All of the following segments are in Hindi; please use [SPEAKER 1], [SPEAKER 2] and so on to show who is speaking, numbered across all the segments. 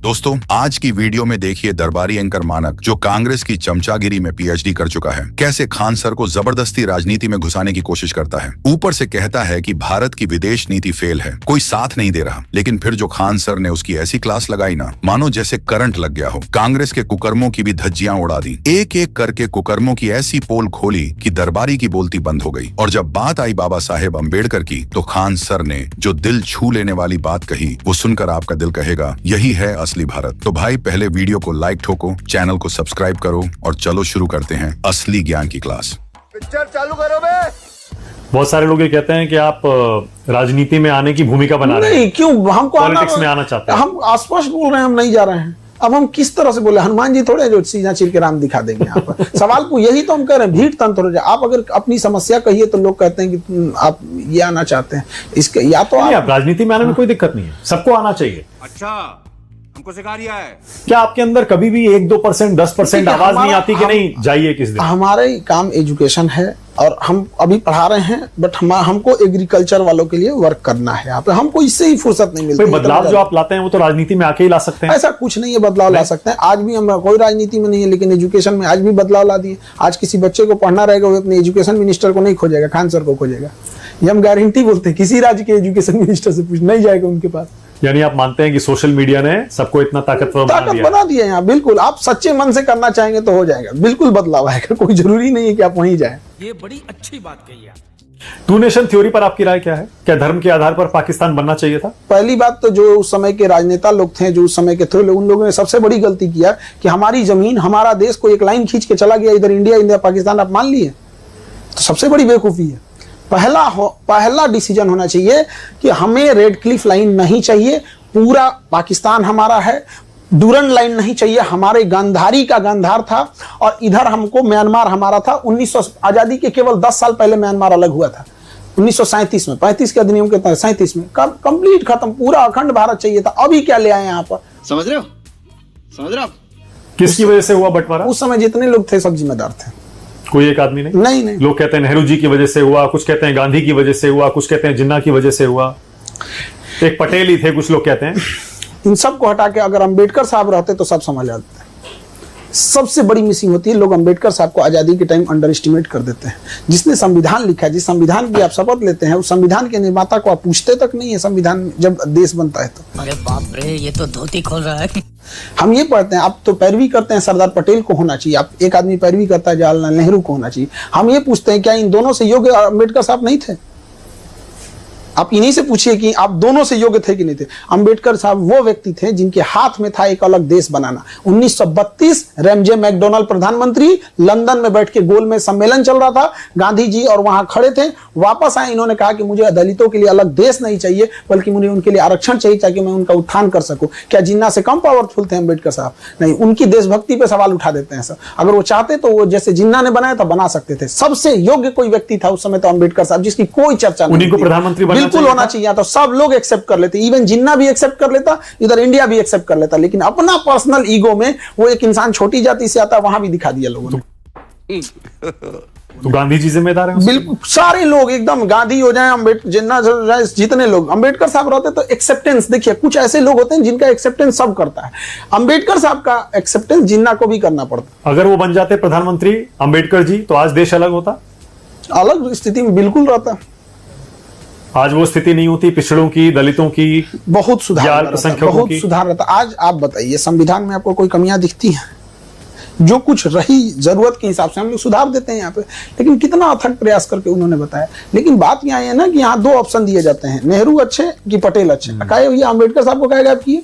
[SPEAKER 1] दोस्तों, आज की वीडियो में देखिए दरबारी एंकर मानक, जो कांग्रेस की चमचागिरी में पीएचडी कर चुका है, कैसे खान सर को जबरदस्ती राजनीति में घुसाने की कोशिश करता है। ऊपर से कहता है कि भारत की विदेश नीति फेल है, कोई साथ नहीं दे रहा, लेकिन फिर जो खान सर ने उसकी ऐसी क्लास लगाई ना, मानो जैसे करंट लग गया हो। कांग्रेस के कुकर्मों की भी धज्जियां उड़ा दी, एक एक करके कुकर्मों की ऐसी पोल खोली कि दरबारी की बोलती बंद हो गई। और जब बात आई बाबा साहेब अम्बेडकर की, तो खान सर ने जो दिल छू लेने वाली बात कही, वो सुनकर आपका दिल कहेगा यही है असली भारत। तो भाई पहले वीडियो को लाइक ठोको, चैनल को सब्सक्राइब करो और चलो शुरू करते हैं असली ज्ञान की क्लास।
[SPEAKER 2] पिक्चर चालू करो बे।
[SPEAKER 3] बहुत सारे लोग ये कहते हैं कि आप राजनीति में आने की भूमिका बना रहे हैं।
[SPEAKER 4] नहीं, क्यों हमको
[SPEAKER 3] पॉलिटिक्स में आना चाहते हैं।
[SPEAKER 4] हम स्पष्ट बोल रहे हैं, हम नहीं जा रहे हैं। अब हम किस तरह से बोले, हनुमान जी थोड़े जो सीधा चीर के राम दिखा देंगे यहाँ पर। सवाल को यही तो हम कह रहे हैं, भीड़ तंत्र हो जाए। आप अगर अपनी समस्या कहिए तो लोग कहते हैं कि आप ये आना चाहते हैं, इसके या तो
[SPEAKER 3] आप राजनीति में आने में कोई दिक्कत नहीं है, सबको आना चाहिए।
[SPEAKER 2] अच्छा, हमको सिखा रिया है
[SPEAKER 3] क्या आपके अंदर कभी भी 1-2%, 10% आवाज नहीं आती कि नहीं जाइए किस दिन?
[SPEAKER 4] हमारे काम एजुकेशन है और हम अभी पढ़ा रहे हैं, बट हमको एग्रीकल्चर वालों के लिए वर्क करना है यहाँ पे। हमको इससे ही फुर्सत नहीं मिलती।
[SPEAKER 3] बदलाव जो आप लाते हैं वो तो राजनीति में आके ही ला सकते हैं।
[SPEAKER 4] ऐसा कुछ नहीं है, बदलाव ला सकते हैं। आज भी हम कोई राजनीति में नहीं है, लेकिन एजुकेशन में आज भी बदलाव ला दिए। आज किसी बच्चे को पढ़ना रहेगा, वो अपने एजुकेशन मिनिस्टर को नहीं खोजेगा, खान सर को खोजेगा। ये हम गारंटी बोलते हैं। किसी राज्य के एजुकेशन मिनिस्टर से पूछ नहीं जाएगा उनके पास।
[SPEAKER 3] यानी आप मानते हैं कि सोशल मीडिया ने सबको इतना ताकतवर
[SPEAKER 4] बना दिया यहाँ। बिल्कुल, आप सच्चे मन से करना चाहेंगे तो हो जाएगा, बिल्कुल बदलाव आएगा। कोई जरूरी नहीं है कि आप वहीं जाएं।
[SPEAKER 2] ये बड़ी अच्छी बात कही है।
[SPEAKER 3] टू नेशन थ्योरी पर आपकी राय क्या है? क्या धर्म के आधार पर पाकिस्तान बनना चाहिए था?
[SPEAKER 4] पहली बात तो जो उस समय के राजनेता लोग थे, जो उस समय के थे, उन लोगों ने सबसे बड़ी गलती किया कि हमारी जमीन, हमारा देश को एक लाइन खींच के चला गया, इधर इंडिया, इंडिया पाकिस्तान आप मान लिए। तो सबसे बड़ी बेवकूफी है। पहला डिसीजन होना चाहिए कि हमें रेड क्लिफ लाइन नहीं चाहिए, पूरा पाकिस्तान हमारा है। डूरन लाइन नहीं चाहिए, हमारे गांधारी का गांधार था और इधर हमको म्यांमार हमारा था। 1900 आजादी के केवल 10 साल पहले म्यांमार अलग हुआ था, 1937 में। 35 के अधिनियम के तहत 37 में कंप्लीट खत्म, पूरा अखंड भारत चाहिए था। अभी क्या ले आए यहाँ पर?
[SPEAKER 2] समझ रहे हो? समझ रहे हो?
[SPEAKER 3] किसकी वजह से हुआ बंटवारा?
[SPEAKER 4] उस समय जितने लोग थे सब जिम्मेदार थे,
[SPEAKER 3] कोई एक आदमी नहीं।
[SPEAKER 4] नहीं।
[SPEAKER 3] लोग कहते हैं नेहरू जी की वजह से हुआ, कुछ कहते हैं गांधी की वजह से हुआ, कुछ कहते हैं जिन्ना की वजह से हुआ, एक पटेल ही थे, कुछ लोग कहते हैं।
[SPEAKER 4] इन सबको हटा के अगर अंबेडकर साहब रहते तो सब समझ आते। सबसे बड़ी मिसिंग होती है, लोग अंबेडकर साहब को आजादी के टाइम अंडर एस्टिमेट कर देते हैं। जिसने संविधान लिखा है, जिस संविधान की आप शपथ लेते हैं, उस संविधान के निर्माता को आप पूछते तक नहीं है संविधान जब देश बनता है तो।
[SPEAKER 5] अरे बाप रे, ये तो धोती खोल रहा है।
[SPEAKER 4] हम ये पढ़ते हैं, आप तो पैरवी करते हैं सरदार पटेल को होना चाहिए, आप एक आदमी पैरवी करता है जवाहरलाल नेहरू को होना चाहिए। हम ये पूछते हैं क्या इन दोनों से योग्य अंबेडकर साहब नहीं थे? आप इन्हीं से पूछिए कि आप दोनों से योग्य थे कि नहीं थे। अंबेडकर साहब वो व्यक्ति थे जिनके हाथ में था एक अलग देश बनाना। 1932 रैमजे मैकडोनाल्ड प्रधानमंत्री, लंदन में बैठ के गोल में सम्मेलन चल रहा था, गांधी जी और वहां खड़े थे। वापस आए, इन्होंने कहा कि मुझे दलितों के लिए अलग देश नहीं चाहिए, बल्कि मुझे उनके लिए आरक्षण चाहिए ताकि मैं उनका उत्थान कर सकूं। क्या जिन्ना से कम पावरफुल थे अंबेडकर साहब? नहीं, उनकी देशभक्ति पे सवाल उठा देते हैं सर। अगर वो चाहते तो वो जैसे जिन्ना ने बनाया था बना सकते थे। सबसे योग्य कोई व्यक्ति था उस समय तो अंबेडकर साहब, जिसकी कोई चर्चा नहीं।
[SPEAKER 3] उन्हीं को प्रधानमंत्री
[SPEAKER 4] बिल्कुल होना चाहिए, तो सब लोग एक्सेप्ट कर लेते, इवन जिन्ना भी एक्सेप्ट कर लेता, इधर इंडिया भी एक्सेप्ट कर लेता। लेकिन अपना पर्सनल ईगो में वो एक इंसान छोटी जाति से आता है, वहां भी दिखा दिया लोगों ने।
[SPEAKER 3] तो गांधी जी जिम्मेदार हैं?
[SPEAKER 4] बिल्कुल, सारे लोग एकदम गांधी हो जाए, अम्बेडकर, जिन्ना हो जाए, जितने लोग अंबेडकर साहब रहते तो एक्सेप्टेंस देखिए, कुछ ऐसे लोग होते हैं जिनका एक्सेप्टेंस सब करता है। अंबेडकर साहब का एक्सेप्टेंस जिन्ना को भी करना पड़ता।
[SPEAKER 3] अगर वो बन जाते प्रधानमंत्री अंबेडकर जी, तो आज देश अलग होता,
[SPEAKER 4] अलग स्थिति में बिल्कुल रहता।
[SPEAKER 3] आज वो स्थिति नहीं होती, पिछड़ों की, दलितों की
[SPEAKER 4] बहुत सुधार, बहुत सुधार रहता। आज आप बताइए, संविधान में आपको कोई कमियां दिखती हैं? जो कुछ रही जरूरत के हिसाब से हम लोग सुधार देते हैं यहाँ पे, लेकिन कितना अथक प्रयास करके उन्होंने बताया। लेकिन बात यहाँ है ना कि यहाँ 2 ऑप्शन दिए जाते हैं, नेहरू अच्छे कि पटेल अच्छे। कहे भैया अंबेडकर साहब को कहेगा आप किए?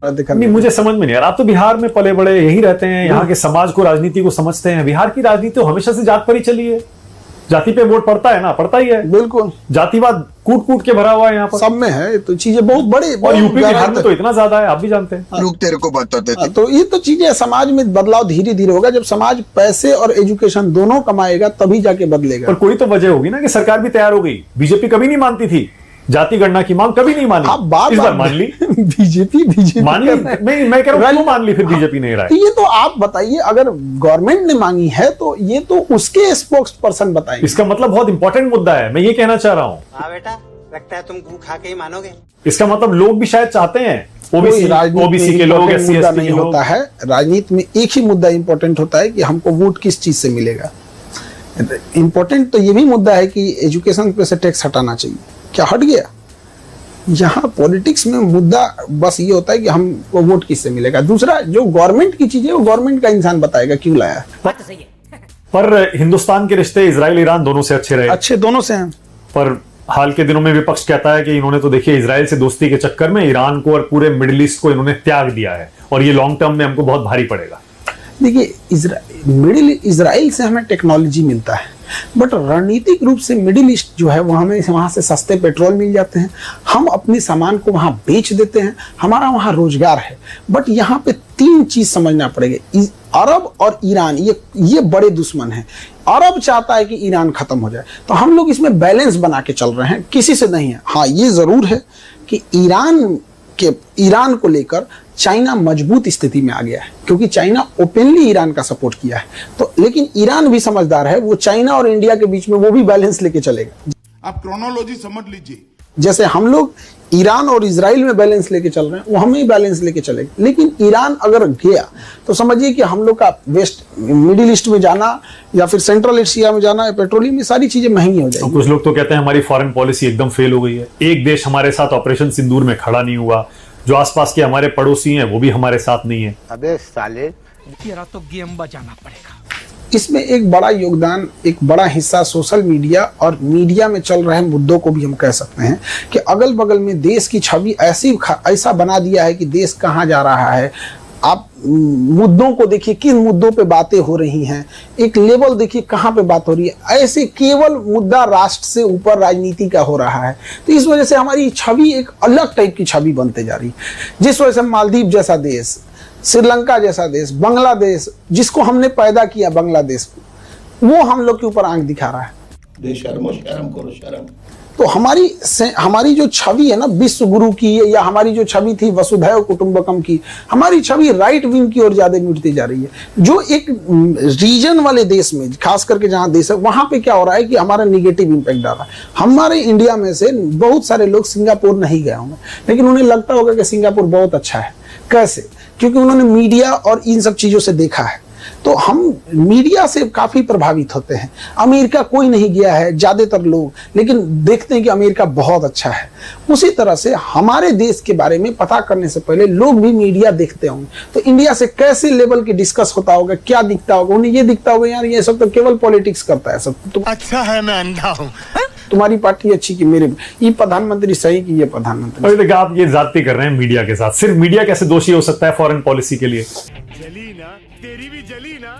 [SPEAKER 3] नहीं, मुझे समझ में नहीं आ रहा। आप तो बिहार में पले बड़े, यही रहते हैं, यहाँ के समाज को, राजनीति को समझते हैं। बिहार की राजनीति तो हमेशा से जात पर ही चली है, जाति पे वोट पड़ता है ना, पड़ता ही है।
[SPEAKER 4] बिल्कुल,
[SPEAKER 3] जातिवाद कूट कूट के भरा हुआ है यहाँ पर,
[SPEAKER 4] सब में है। तो चीजें बहुत बड़े,
[SPEAKER 3] और यूपी बिहार में तो इतना ज्यादा है, आप भी जानते हैं।
[SPEAKER 2] लोग तेरे को बताते थे।
[SPEAKER 4] तो ये तो चीजें, समाज में बदलाव धीरे धीरे होगा। जब समाज पैसे और एजुकेशन दोनों कमाएगा तभी जाके बदलेगा।
[SPEAKER 3] पर कोई तो वजह होगी ना कि सरकार भी तैयार हो गई। बीजेपी कभी नहीं मानती थी, जाति गणना की मांग कभी नहीं मानी,
[SPEAKER 4] आप बार
[SPEAKER 3] इस बार मान ली।
[SPEAKER 4] बीजेपी
[SPEAKER 3] मान ली। मैं कह रहा हूं, मान ली फिर बीजेपी नहीं रहा।
[SPEAKER 4] तो ये तो आप बताइए, अगर गवर्नमेंट ने मांगी है तो ये तो उसके स्पोक्स पर्सन बताएंगे।
[SPEAKER 3] इसका मतलब बहुत इंपॉर्टेंट मुद्दा है, मैं ये कहना चाह रहा हूं।
[SPEAKER 6] हाँ बेटा, लगता है तुम गू खा के ही मानोगे।
[SPEAKER 3] इसका मतलब लोग भी शायद चाहते हैं ओबीसी
[SPEAKER 4] राजनीति
[SPEAKER 3] के लोग,
[SPEAKER 4] important
[SPEAKER 3] SC,
[SPEAKER 4] मुद्दा
[SPEAKER 3] ST
[SPEAKER 4] नहीं
[SPEAKER 3] के लोग।
[SPEAKER 4] होता है। राजनीति में एक ही मुद्दा इंपॉर्टेंट होता है कि हमको वोट किस चीज से मिलेगा। इंपॉर्टेंट तो ये भी मुद्दा है कि एजुकेशन पे से टैक्स हटाना चाहिए, क्या हट गया? यहाँ पॉलिटिक्स में मुद्दा बस ये होता है कि हमको वोट किससे मिलेगा। दूसरा, जो गवर्नमेंट की चीज है वो गवर्नमेंट का इंसान बताएगा क्यों लाया।
[SPEAKER 3] पर हिंदुस्तान के रिश्ते इजराइल ईरान दोनों से अच्छे रहे,
[SPEAKER 4] अच्छे दोनों से हैं।
[SPEAKER 3] पर हाल के दिनों में विपक्ष कहता है कि इन्होंने तो देखिए इजराइल से दोस्ती के चक्कर में ईरान को और पूरे मिडिल ईस्ट को इन्होंने त्याग दिया है और ये लॉन्ग टर्म में हमको बहुत भारी पड़ेगा।
[SPEAKER 4] देखिए, इजराइल से हमें टेक्नोलॉजी मिलता है, बट रणनीतिक रूप से मिडिल ईस्ट जो है वो हमें वहां से सस्ते पेट्रोल मिल जाते हैं, हम अपने सामान को वहां बेच देते हैं, हमारा वहां रोजगार है। बट यहाँ पे तीन चीज समझना पड़ेगा। अरब और ईरान ये बड़े दुश्मन हैं। अरब चाहता है कि ईरान खत्म हो जाए, तो हम लोग इसमें बैलेंस बना के चल रहे हैं, किसी से नहीं है। हाँ, ये जरूर है कि ईरान को लेकर चाइना मजबूत स्थिति में आ गया है, क्योंकि चाइना ओपनली ईरान का सपोर्ट किया है। तो लेकिन ईरान भी समझदार है, वो चाइना और इंडिया के बीच में वो भी बैलेंस लेके चलेगा।
[SPEAKER 6] आप क्रोनोलॉजी समझ लीजिए।
[SPEAKER 4] जैसे हम लोग ईरान और इजराइल में बैलेंस लेके चल रहे हैं, वो हमें बैलेंस लेके चलेगा। लेकिन ईरान अगर गया तो समझिए कि हम लोग का वेस्ट मिडिल ईस्ट में जाना या फिर सेंट्रल एशिया में जाना, पेट्रोलियम, ये सारी चीजें महंगी हो जाएगी।
[SPEAKER 3] कुछ लोग तो कहते हैं हमारी फॉरेन पॉलिसी एकदम फेल हो गई है। एक देश हमारे साथ ऑपरेशन सिंदूर में खड़ा नहीं हुआ, जो आसपास के हमारे पड़ोसी हैं वो भी हमारे साथ नहीं है।
[SPEAKER 7] अबे साले,
[SPEAKER 2] तेरा तो गेम बजाना पड़ेगा।
[SPEAKER 4] इसमें एक बड़ा योगदान, एक बड़ा हिस्सा सोशल मीडिया और मीडिया में चल रहे मुद्दों को भी हम कह सकते हैं कि अगल बगल में देश की छवि ऐसा बना दिया है कि देश कहाँ जा रहा है। आप मुद्दों को देखिए, किन मुद्दों पे बातें हो रही हैं, एक लेवल देखिए कहाँ पे बात हो रही है। ऐसे केवल मुद्दा राष्ट्र से ऊपर राजनीति का हो रहा है, तो इस वजह से हमारी छवि एक अलग टाइप की छवि बनते जा रही है। जिस वजह से मालदीव जैसा देश, श्रीलंका जैसा देश, बांग्लादेश, जिसको हमने पैदा किया बांग्लादेश को, वो हम लोग के ऊपर आंख दिखा रहा है।
[SPEAKER 7] बेशर्मो शर्म करो शर्म।
[SPEAKER 4] तो हमारी जो छवि है ना विश्व गुरु की, या हमारी जो छवि थी वसुधैव कुटुंबकम की, हमारी छवि राइट विंग की ओर ज्यादा मिटती जा रही है। जो एक रीजन वाले देश में, खास करके जहां देश है, वहां पे क्या हो रहा है कि हमारा निगेटिव इंपैक्ट डाल रहा है। हमारे इंडिया में से बहुत सारे लोग सिंगापुर नहीं गए होंगे, लेकिन उन्हें लगता होगा कि सिंगापुर बहुत अच्छा है। कैसे? क्योंकि उन्होंने मीडिया और इन सब चीजों से देखा है। तो हम मीडिया से काफी प्रभावित होते हैं। अमेरिका कोई नहीं गया है ज्यादातर लोग, लेकिन देखते हैं कि अमेरिका बहुत अच्छा है। उसी तरह से हमारे देश के बारे में पता करने से पहले लोग भी मीडिया देखते होंगे, तो इंडिया से कैसे लेवल की डिस्कस होता होगा, क्या दिखता होगा, उन्हें ये दिखता होगा यार ये सब तो केवल पॉलिटिक्स करता है सब। तो
[SPEAKER 7] अच्छा है मैं अंधा हूँ।
[SPEAKER 4] तुम्हारी पार्टी अच्छी कि मेरे, ये प्रधानमंत्री सही कि ये प्रधानमंत्री।
[SPEAKER 3] अभी तक आप ये जाती कर रहे हैं मीडिया के साथ। सिर्फ मीडिया कैसे दोषी हो सकता है फॉरेन पॉलिसी के लिए?
[SPEAKER 6] जली ना, तेरी भी जली ना।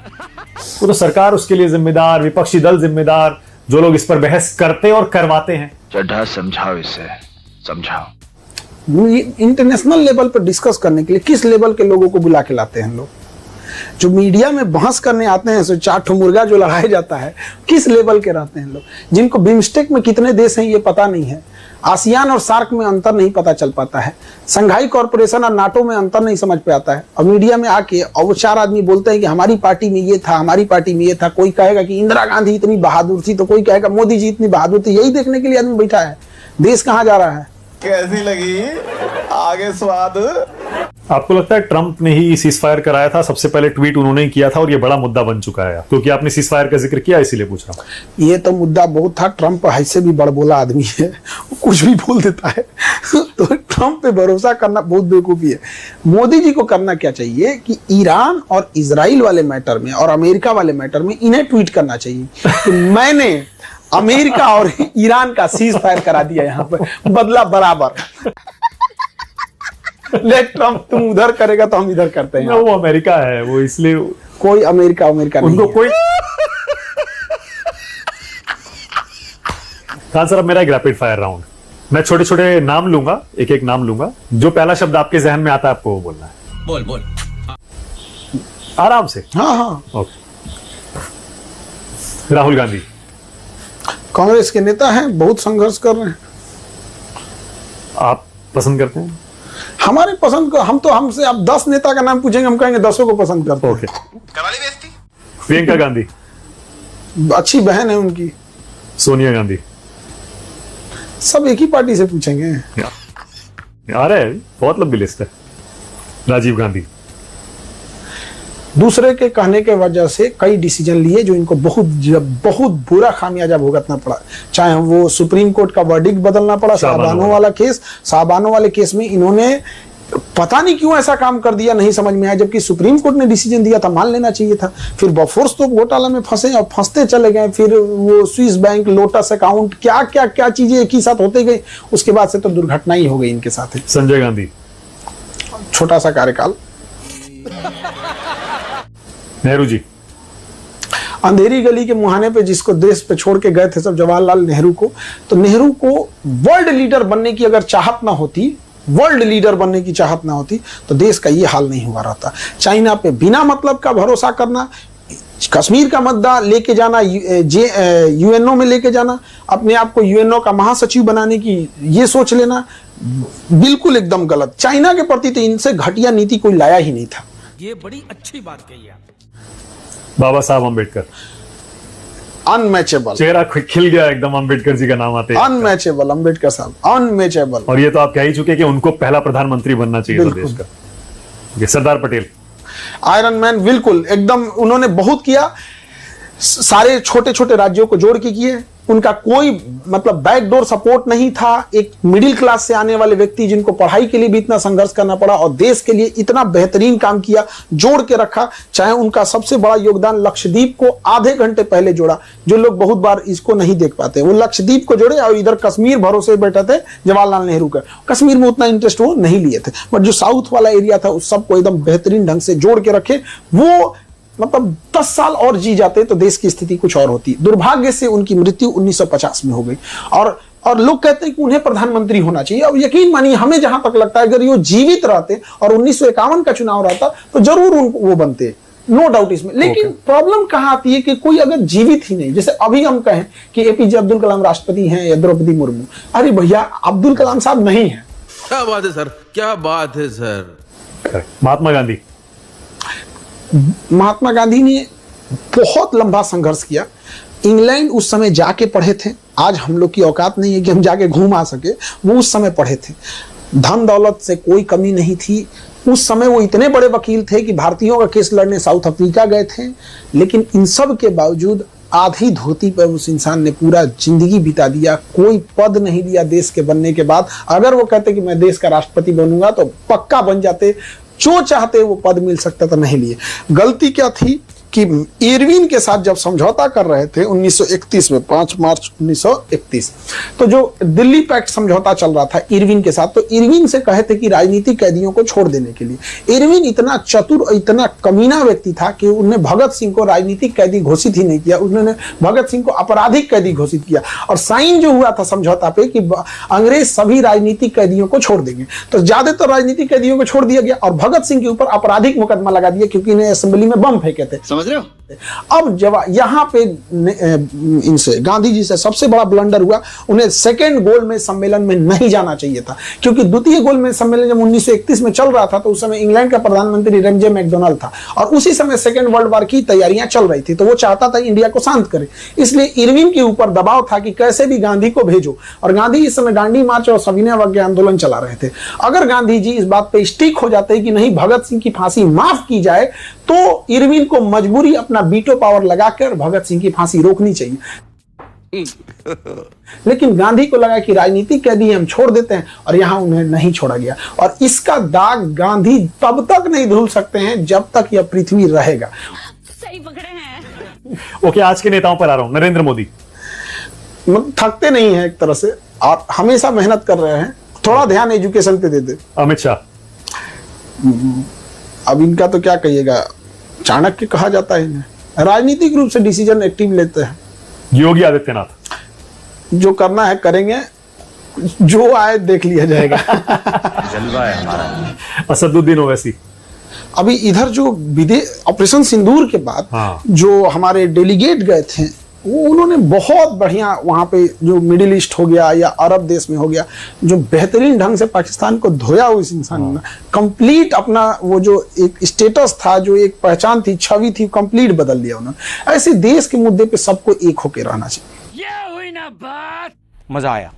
[SPEAKER 3] वो तो सरकार उसके लिए जिम्मेदार, विपक्षी दल जिम्मेदार, जो लोग इस पर बहस करते और करवाते हैं।
[SPEAKER 8] चड्ढा समझाओ इसे, समझाओ।
[SPEAKER 4] इंटरनेशनल लेवल पर डिस्कस करने के लिए किस लेवल के लोगों को बुला के लाते हैं लोग? जो मीडिया में बहस करने आते हैं, सो चार ठो मुर्गा जो लगाया जाता है, किस लेवल के रहते हैं लोग? जिनको बिम्स्टेक में कितने देश हैं ये पता नहीं है, आसियान और सार्क में अंतर नहीं पता चल पाता है, संघाई कॉर्पोरेशन और नाटो में अंतर नहीं समझ पे आता है। और मीडिया में आके और वो चार आदमी बोलते हैं कि हमारी पार्टी में ये था, हमारी पार्टी में ये था। कोई कहेगा कि इंदिरा गांधी इतनी बहादुर थी, तो कोई कहेगा मोदी जी इतनी बहादुर थी। यही देखने के लिए आदमी बैठा है। देश कहाँ जा रहा है?
[SPEAKER 7] कैसी लगी आगे स्वाद?
[SPEAKER 3] आपको लगता है ट्रंप ने ही सीज फायर कराया था? सबसे पहले ट्वीट उन्होंने ही किया था और ये बड़ा मुद्दा बन चुका है, क्योंकि आपने सीज फायर का जिक्र किया इसीलिए पूछ रहा हूं।
[SPEAKER 4] ये तो मुद्दा बहुत था। ट्रंप ऐसे भी बड़बोला आदमी है, वो कुछ भी बोल देता है। तो ट्रंप पे भरोसा करना बहुत बेवकूफी है। मोदी जी को करना क्या चाहिए कि ईरान और इजराइल वाले मैटर में और अमेरिका वाले मैटर में इन्हें ट्वीट करना चाहिए कि मैंने अमेरिका और ईरान का सीज फायर करा दिया, यहाँ पर बदला बराबर। लेट ट्रंप, तुम उधर करेगा तो हम इधर करते हैं।
[SPEAKER 3] वो अमेरिका है, वो इसलिए
[SPEAKER 4] कोई अमेरिका नहीं
[SPEAKER 3] उनको
[SPEAKER 4] है।
[SPEAKER 3] कोई। खान सर, अब मेरा एक रैपिड फायर राउंड, मैं छोटे छोटे नाम लूंगा, एक एक नाम लूंगा। जो पहला शब्द आपके जहन में आता है आपको वो बोलना है।
[SPEAKER 2] बोल बोल।
[SPEAKER 3] आराम से।
[SPEAKER 4] हाँ हाँ।
[SPEAKER 3] ओके। राहुल गांधी।
[SPEAKER 4] कांग्रेस के नेता हैं, बहुत संघर्ष कर रहे हैं।
[SPEAKER 3] आप पसंद करते हैं?
[SPEAKER 4] हमारे पसंद को हम तो, हमसे आप 10 नेता का नाम पूछेंगे, हम कहेंगे 10 को पसंद करते हैं।
[SPEAKER 3] ओके।
[SPEAKER 2] करा ली बेइज्जती?
[SPEAKER 3] प्रियंका गांधी।
[SPEAKER 4] अच्छी बहन है उनकी।
[SPEAKER 3] सोनिया गांधी।
[SPEAKER 4] सब एक ही पार्टी से पूछेंगे।
[SPEAKER 3] आ रहा है, बहुत लंबी लिस्ट है। राजीव गांधी।
[SPEAKER 4] दूसरे के कहने के वजह से कई डिसीजन लिए जो इनको बहुत बुरा खामियाजा भुगतना पड़ा। चाहे वो सुप्रीम कोर्ट का वर्डिक्ट बदलना पड़ा, साहबानों वाले केस में इन्होंने पता नहीं क्यों ऐसा काम कर दिया, नहीं समझ में आया। जबकि सुप्रीम कोर्ट ने डिसीजन दिया था, मान लेना चाहिए था। फिर बफोर्स तो घोटाला में फंसे और फंसते चले गए। फिर वो स्विस बैंक, लोटस अकाउंट, क्या क्या क्या चीजें एक ही साथ होते गई। उसके बाद से तो दुर्घटना ही हो गई इनके साथ।
[SPEAKER 3] संजय गांधी।
[SPEAKER 4] छोटा सा कार्यकाल।
[SPEAKER 3] नेहरू जी।
[SPEAKER 4] अंधेरी गली के मुहाने पे जिसको देश पे छोड़ के गए थे सब, जवाहरलाल नेहरू को, तो नेहरू को वर्ल्ड लीडर बनने की अगर चाहत ना होती, वर्ल्ड लीडर बनने की चाहत ना होती, तो देश का ये हाल नहीं हुआ रहता। चाइना पे बिना मतलब का भरोसा करना, कश्मीर का मुद्दा लेके जाना, यूएनओ में लेके जाना, अपने आप को यूएनओ का महासचिव बनाने की ये सोच लेना, बिल्कुल एकदम गलत। चाइना के प्रति तो इनसे घटिया नीति कोई लाया ही नहीं था।
[SPEAKER 2] ये बड़ी अच्छी बात कही आप।
[SPEAKER 3] बाबा साहब अम्बेडकर।
[SPEAKER 4] अनमैचेबल।
[SPEAKER 3] चेहरा खिल गया एकदम अम्बेडकर जी का नाम आते ही।
[SPEAKER 4] अनमैचेबल, अम्बेडकर साहब अनमैचेबल।
[SPEAKER 3] और ये तो आप कह ही चुके कि उनको पहला प्रधानमंत्री बनना चाहिए था देश का। ये सरदार पटेल।
[SPEAKER 4] आयरन मैन, बिल्कुल एकदम। उन्होंने बहुत किया, सारे छोटे छोटे राज्यों को जोड़ के किए। उनका कोई मतलब बैकडोर सपोर्ट नहीं था। एक मिडिल क्लास से आने वाले व्यक्ति जिनको पढ़ाई के लिए भी इतना संघर्ष करना पड़ा और देश के लिए इतना बेहतरीन काम किया, जोड़ के रखा। चाहे उनका सबसे बड़ा योगदान लक्षद्वीप को आधे घंटे पहले जोड़ा, जो लोग बहुत बार इसको नहीं देख पाते। वो लक्षद्वीप को जोड़े और इधर कश्मीर भरोसे बैठे थे जवाहरलाल नेहरू का। कश्मीर में उतना इंटरेस्ट वो नहीं लिए थे, बट जो साउथ वाला एरिया था उस सबको एकदम बेहतरीन ढंग से जोड़ के रखे। वो मतलब 10 साल और जी जाते तो देश की स्थिति कुछ और होती। दुर्भाग्य से उनकी मृत्यु 1950 में हो गई। और लोग कहते हैं कि उन्हें प्रधानमंत्री होना चाहिए। अब यकीन मानिए, हमें जहां तक लगता है अगर ये जीवित रहते और 1951 का चुनाव रहता तो जरूर वो बनते, नो डाउट इसमें। लेकिन प्रॉब्लम कहां आती है कि कोई अगर जीवित ही नहीं, जैसे अभी हम कहें कि एपीजे अब्दुल कलाम राष्ट्रपति हैं या द्रौपदी मुर्मू, अरे भैया अब्दुल कलाम साहब नहीं है।
[SPEAKER 9] क्या बात है सर, क्या बात है सर।
[SPEAKER 3] महात्मा गांधी।
[SPEAKER 4] महात्मा गांधी ने बहुत लंबा संघर्ष किया। इंग्लैंड उस समय जाके पढ़े थे। आज हम लोग की औकात नहीं है कि हम जाके घूम आ सके, वो उस समय पढ़े थे। धन दौलत से कोई कमी नहीं थी। उस समय वो इतने बड़े वकील थे कि भारतीयों का केस लड़ने साउथ अफ्रीका गए थे। लेकिन इन सब के बावजूद आधी धोती पर उस इंसान ने पूरा जिंदगी बिता दिया। कोई पद नहीं लिया देश के बनने के बाद। अगर वो कहते कि मैं देश का राष्ट्रपति बनूंगा तो पक्का बन जाते, जो चाहते वो पद मिल सकता था, नहीं लिए। गलती क्या थी कि इरविन के साथ जब समझौता कर रहे थे 1931 में, 5 मार्च 1931, तो जो दिल्ली पैक्ट समझौता चल रहा था इरविन के साथ, तो इरविन से कहे थे कि राजनीतिक कैदियों को छोड़ देने के लिए। इरविन इतना चतुर और इतना कमीना व्यक्ति था कि उन्होंने भगत सिंह को राजनीतिक कैदी घोषित ही नहीं किया, उन्होंने भगत सिंह को आपराधिक कैदी घोषित किया। और साइन जो हुआ था समझौता पे कि अंग्रेज सभी राजनीतिक कैदियों को छोड़ देंगे, तो ज्यादातर राजनीतिक कैदियों को छोड़ दिया गया और भगत सिंह के ऊपर आपराधिक मुकदमा लगा दिया क्योंकि इन्हें असेंबली में बम फेंके थे।
[SPEAKER 7] समझ रहे हो?
[SPEAKER 4] अब जब यहाँ पे इनसे गांधी जी से सबसे बड़ा ब्लंडर हुआ, उन्हें सेकेंड गोलमेज सम्मेलन में नहीं जाना चाहिए था। क्योंकि द्वितीय गोलमेज सम्मेलन जब 1931 में चल रहा था तो उस समय इंग्लैंड का प्रधानमंत्री रमजे मैकडोनाल्ड था और उसी समय सेकेंड वर्ल्ड वॉर की तैयारियां चल रही थी, तो वो चाहता था इंडिया को शांत करे। इसलिए इरविन के ऊपर दबाव था कि कैसे भी गांधी को भेजो। और गांधी इस समय दांडी मार्च और सविनय अवज्ञा आंदोलन चला रहे थे। अगर गांधी जी इस बात पे स्टिक हो जाते कि नहीं, भगत सिंह की फांसी माफ की जाए, तो इरविन को मजबूरी अपना वीटो पावर लगाकर भगत सिंह की फांसी रोकनी चाहिए। लेकिन गांधी को लगा कि राजनीतिक कैदी हम छोड़ देते हैं और यहां उन्हें नहीं छोड़ा गया। और इसका दाग गांधी तब तक नहीं धुल सकते हैं जब तक यह पृथ्वी रहेगा।
[SPEAKER 10] सही पकड़े हैं।
[SPEAKER 3] ओके, आज के नेताओं पर आ रहा हूं। नरेंद्र मोदी।
[SPEAKER 4] थकते नहीं है एक तरह से और हमेशा मेहनत कर रहे हैं। थोड़ा ध्यान एजुकेशन पे दे दे।
[SPEAKER 3] अमित शाह।
[SPEAKER 4] अब इनका तो क्या कहिएगा, चाणक्य कहा जाता है इन्हें। राजनीतिक रूप से डिसीजन एक्टिव लेते हैं।
[SPEAKER 3] योगी आदित्यनाथ।
[SPEAKER 4] जो करना है करेंगे, जो आए देख लिया जाएगा।
[SPEAKER 8] जलवा है हमारा।
[SPEAKER 3] असदुद्दीन ओवैसी।
[SPEAKER 4] अभी इधर जो विदेश ऑपरेशन सिंदूर के बाद जो हमारे डेलीगेट गए थे, वो उन्होंने बहुत बढ़िया वहां पे जो मिडिल ईस्ट हो गया या अरब देश में हो गया, जो बेहतरीन ढंग से पाकिस्तान को धोया उस इंसान ने। कंप्लीट अपना वो जो एक स्टेटस था, जो एक पहचान थी, छवि थी, कंप्लीट बदल दिया उन्होंने। ऐसे देश के मुद्दे पे सबको एक होके रहना चाहिए।
[SPEAKER 2] ये हुई ना बात, मजा आया।